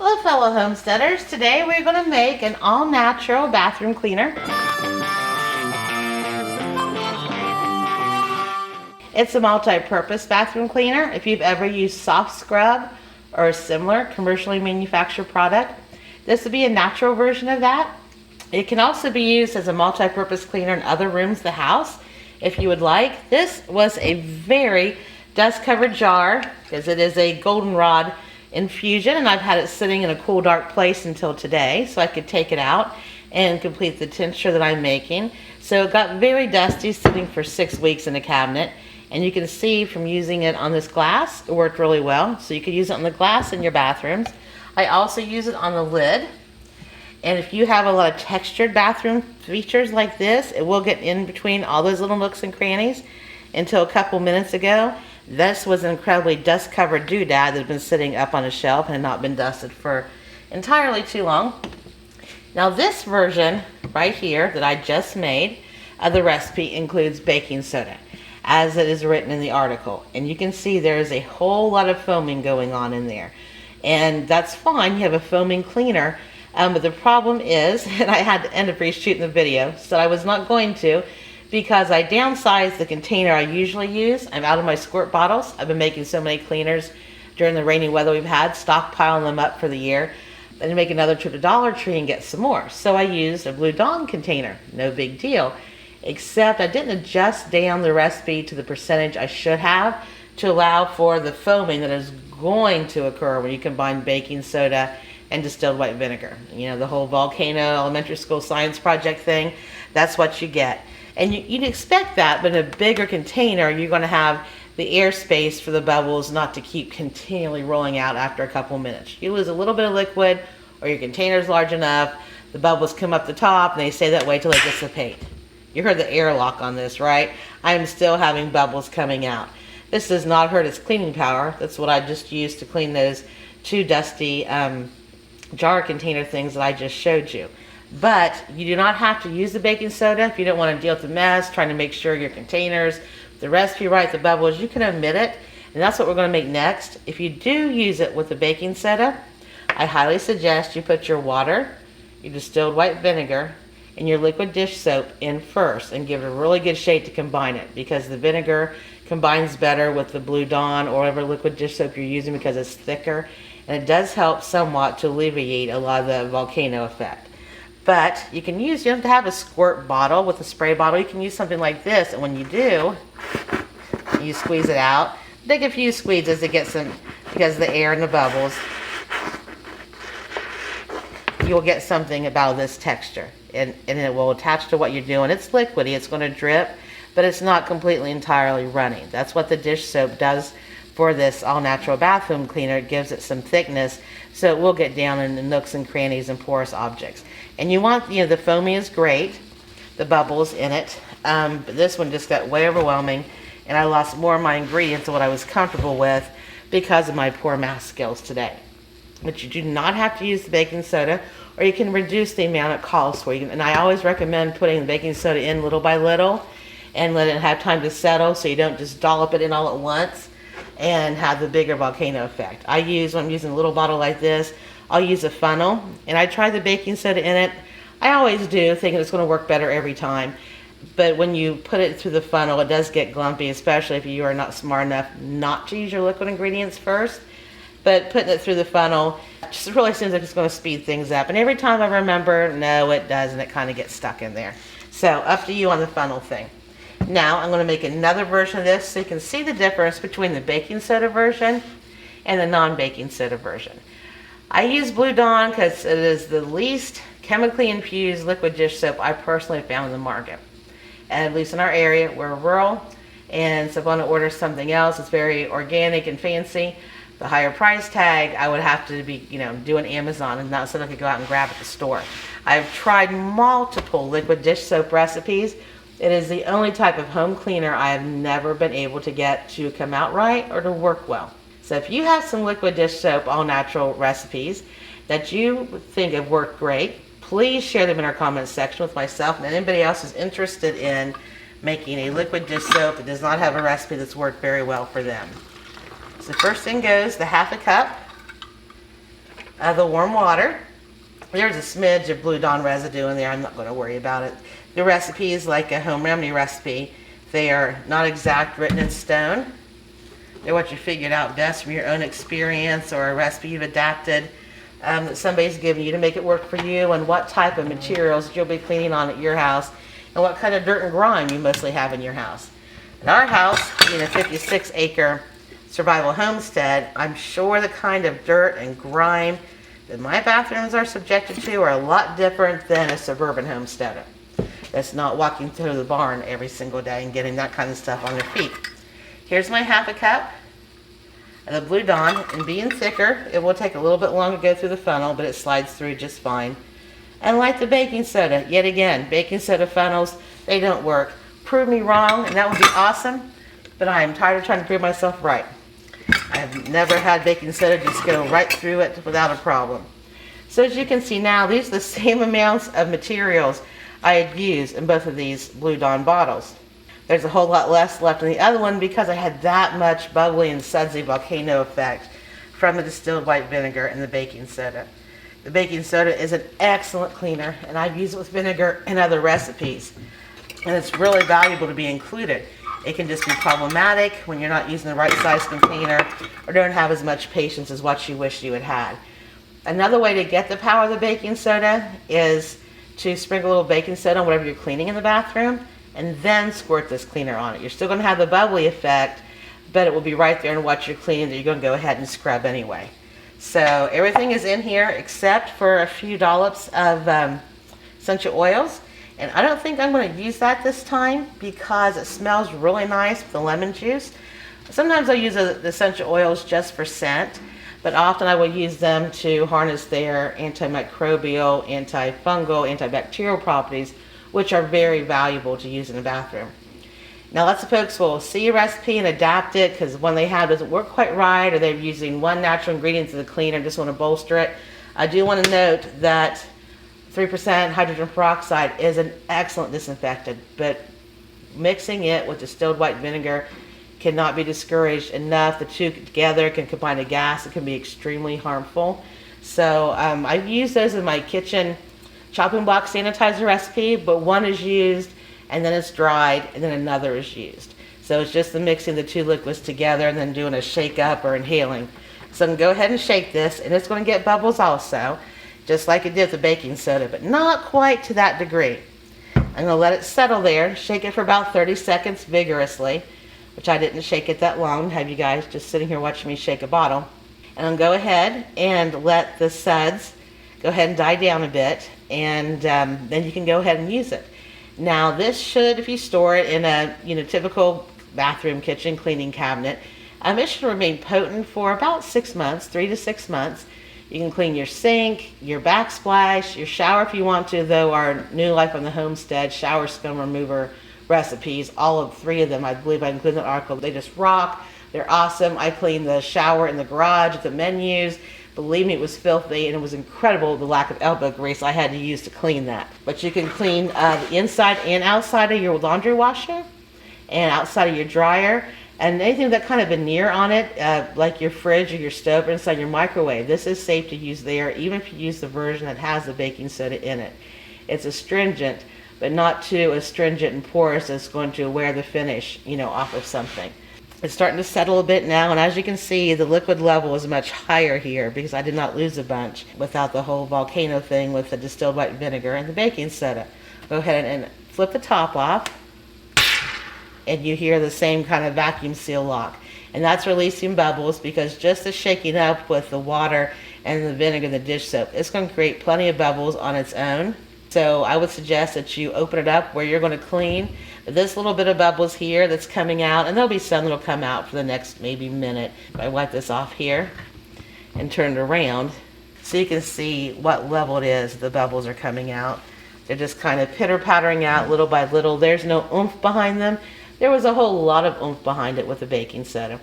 Hello fellow homesteaders, today we're going to make an all-natural bathroom cleaner. It's a multi-purpose bathroom cleaner. If you've ever used soft scrub or a similar commercially manufactured product, this would be a natural version of that. It can also be used as a multi-purpose cleaner in other rooms of the house if you would like. This was a very dust-covered jar because it is a goldenrod infusion, and I've had it sitting in a cool, dark place until today so I could take it out and complete the tincture that I'm making. So it got very dusty, sitting for 6 weeks in a cabinet, and you can see from using it on this glass, it worked really well. So you could use it on the glass in your bathrooms. I also use it on the lid, and if you have a lot of textured bathroom features like this, it will get in between all those little nooks and crannies. Until a couple minutes ago, this was an incredibly dust-covered doodad that had been sitting up on a shelf and had not been dusted for entirely too long. Now this version right here that I just made of the recipe includes baking soda, as it is written in the article. And you can see there is a whole lot of foaming going on in there. And that's fine, you have a foaming cleaner. But the problem is, and I had to end up reshooting the video, so I was not going to, because I downsized the container I usually use. I'm out of my squirt bottles. I've been making so many cleaners during the rainy weather we've had, stockpiling them up for the year, then make another trip to Dollar Tree and get some more. So I used a Blue Dawn container, no big deal, except I didn't adjust down the recipe to the percentage I should have to allow for the foaming that is going to occur when you combine baking soda and distilled white vinegar. You know, the whole volcano elementary school science project thing, that's what you get. And you'd expect that, but in a bigger container, you're going to have the air space for the bubbles not to keep continually rolling out after a couple minutes. You lose a little bit of liquid, or your container's large enough, the bubbles come up the top, and they stay that way till they dissipate. You heard the airlock on this, right? I'm still having bubbles coming out. This does not hurt its cleaning power. That's what I just used to clean those two dusty jar container things that I just showed you. But you do not have to use the baking soda if you don't want to deal with the mess, trying to make sure your containers, the recipe right, the bubbles, you can omit it. And that's what we're going to make next. If you do use it with the baking soda, I highly suggest you put your water, your distilled white vinegar, and your liquid dish soap in first and give it a really good shake to combine it, because the vinegar combines better with the Blue Dawn or whatever liquid dish soap you're using because it's thicker. And it does help somewhat to alleviate a lot of the volcano effect. But you don't have to have a squirt bottle with a spray bottle. You can use something like this, and when you do, you squeeze it out. Take a few squeezes to get some, because of the air and the bubbles, you'll get something about this texture. And it will attach to what you're doing. It's liquidy, it's going to drip, but it's not completely entirely running. That's what the dish soap does for this all-natural bathroom cleaner. It gives it some thickness so it will get down in the nooks and crannies and porous objects. And you want, the foamy is great, the bubbles in it, but this one just got way overwhelming, and I lost more of my ingredients than what I was comfortable with because of my poor math skills today. But you do not have to use the baking soda, or you can reduce the amount it calls for. And I always recommend putting the baking soda in little by little and let it have time to settle so you don't just dollop it in all at once and have the bigger volcano effect. When I'm using a little bottle like this, I'll use a funnel, and I try the baking soda in it. I always do, thinking it's going to work better every time. But when you put it through the funnel, it does get glumpy, especially if you are not smart enough not to use your liquid ingredients first. But putting it through the funnel just really seems like it's going to speed things up. And every time I remember, no, it doesn't. It kind of gets stuck in there. So up to you on the funnel thing. Now I'm going to make another version of this so you can see the difference between the baking soda version and the non-baking soda version. I use Blue Dawn because it is the least chemically infused liquid dish soap I personally found in the market. And at least in our area, we're rural, and so if I want to order something else that's very organic and fancy, the higher price tag, I would have to be, doing Amazon and not something I could go out and grab at the store. I've tried multiple liquid dish soap recipes. It is the only type of home cleaner I have never been able to get to come out right or to work well. So if you have some liquid dish soap all natural recipes that you think have worked great, please share them in our comments section with myself and anybody else who's interested in making a liquid dish soap that does not have a recipe that's worked very well for them. So first thing goes the half a cup the warm water. There's a smidge of Blue Dawn residue in there. I'm not going to worry about it. The recipe is like a home remedy recipe. They are not exact, written in stone. They're what you figured out best from your own experience or a recipe you've adapted that somebody's given you to make it work for you, and what type of materials you'll be cleaning on at your house, and what kind of dirt and grime you mostly have in your house. In our house, being a 56-acre survival homestead, I'm sure the kind of dirt and grime that my bathrooms are subjected to are a lot different than a suburban homesteader that's not walking through the barn every single day and getting that kind of stuff on their feet. Here's my half a cup of the Blue Dawn, and being thicker, it will take a little bit longer to go through the funnel, but it slides through just fine. And like the baking soda, yet again, baking soda funnels, they don't work. Prove me wrong, and that would be awesome, but I am tired of trying to prove myself right. I've never had baking soda just go right through it without a problem. So as you can see now, these are the same amounts of materials I had used in both of these Blue Dawn bottles. There's a whole lot less left in the other one because I had that much bubbly and sudsy volcano effect from the distilled white vinegar and the baking soda. The baking soda is an excellent cleaner, and I've used it with vinegar in other recipes. And it's really valuable to be included. It can just be problematic when you're not using the right size container or don't have as much patience as what you wish you had had. Another way to get the power of the baking soda is to sprinkle a little baking soda on whatever you're cleaning in the bathroom, and then squirt this cleaner on it. You're still going to have the bubbly effect, but it will be right there in what you're cleaning that you're going to go ahead and scrub anyway. So everything is in here except for a few dollops of essential oils. And I don't think I'm going to use that this time because it smells really nice with the lemon juice. Sometimes I use the essential oils just for scent, but often I will use them to harness their antimicrobial, antifungal, antibacterial properties, which are very valuable to use in the bathroom. Now lots of folks will see a recipe and adapt it because one they have doesn't work quite right, or they're using one natural ingredient to the cleaner and just want to bolster it. I do want to note that 3% hydrogen peroxide is an excellent disinfectant, but mixing it with distilled white vinegar cannot be discouraged enough. The two together can combine a gas that can be extremely harmful. So I've used those in my kitchen chopping block sanitizer recipe, but one is used and then it's dried and then another is used. So it's just the mixing the two liquids together and then doing a shake up or inhaling. So I'm going to go ahead and shake this, and it's going to get bubbles also, just like it did with the baking soda, but not quite to that degree. I'm going to let it settle there, shake it for about 30 seconds vigorously, which I didn't shake it that long, have you guys just sitting here watching me shake a bottle. And I'll go ahead and let the suds go ahead and die down a bit, and then you can go ahead and use it. Now this should, if you store it in a typical bathroom kitchen cleaning cabinet, it should remain potent for about 6 months, 3 to 6 months. You can clean your sink, your backsplash, your shower if you want to, though our New Life on the Homestead shower scum remover recipes, all of 3 of them, I believe I included in the article, they just rock. They're awesome. I cleaned the shower in the garage at the menus. Believe me, it was filthy, and it was incredible the lack of elbow grease I had to use to clean that. But you can clean the inside and outside of your laundry washer and outside of your dryer, and anything that kind of veneer on it, like your fridge or your stove or inside your microwave. This is safe to use there, even if you use the version that has the baking soda in it. It's astringent, but not too astringent and porous that's going to wear the finish, off of something. It's starting to settle a bit now, and as you can see, the liquid level is much higher here because I did not lose a bunch without the whole volcano thing with the distilled white vinegar and the baking soda. Go ahead and flip the top off, and you hear the same kind of vacuum seal lock. And that's releasing bubbles because just the shaking up with the water and the vinegar and the dish soap, it's going to create plenty of bubbles on its own. So I would suggest that you open it up where you're going to clean. This little bit of bubbles here that's coming out, and there'll be some that'll come out for the next maybe minute. If I wipe this off here and turn it around so you can see what level it is the bubbles are coming out. They're just kind of pitter-pattering out little by little. There's no oomph behind them. There was a whole lot of oomph behind it with the baking soda.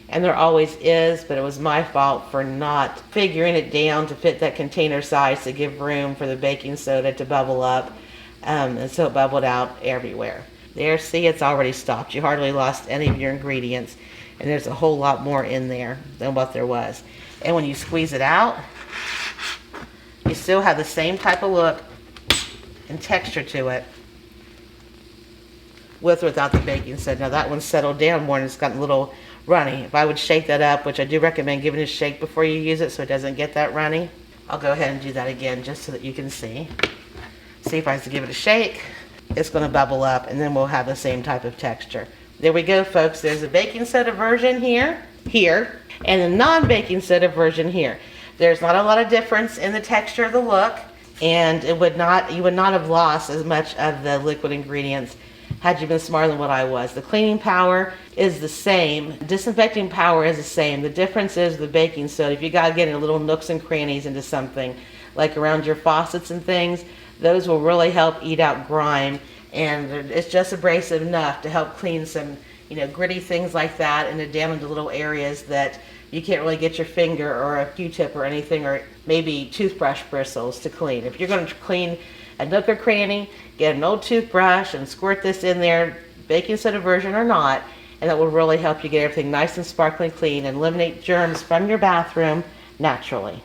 And there always is, but it was my fault for not figuring it down to fit that container size to give room for the baking soda to bubble up. And so it bubbled out everywhere. There, see, it's already stopped. You hardly lost any of your ingredients, and there's a whole lot more in there than what there was. And when you squeeze it out, still have the same type of look and texture to it with or without the baking soda. Now that one's settled down more and it's gotten a little runny. If I would shake that up, which I do recommend giving it a shake before you use it so it doesn't get that runny. I'll go ahead and do that again just so that you can see. See if I give it a shake, it's going to bubble up and then we'll have the same type of texture. There we go, folks. There's a baking soda version here, and a non-baking soda version here. There's not a lot of difference in the texture of the look, and you would not have lost as much of the liquid ingredients had you been smarter than what I was. The cleaning power is the same. Disinfecting power is the same. The difference is the baking soda. If you got to get in little nooks and crannies into something, like around your faucets and things, those will really help eat out grime. And it's just abrasive enough to help clean some, gritty things like that and down into little areas that you can't really get your finger or a Q-tip or anything, or maybe toothbrush bristles to clean. If you're going to clean a nook or cranny, get an old toothbrush and squirt this in there, baking soda version or not, and that will really help you get everything nice and sparkling clean and eliminate germs from your bathroom naturally.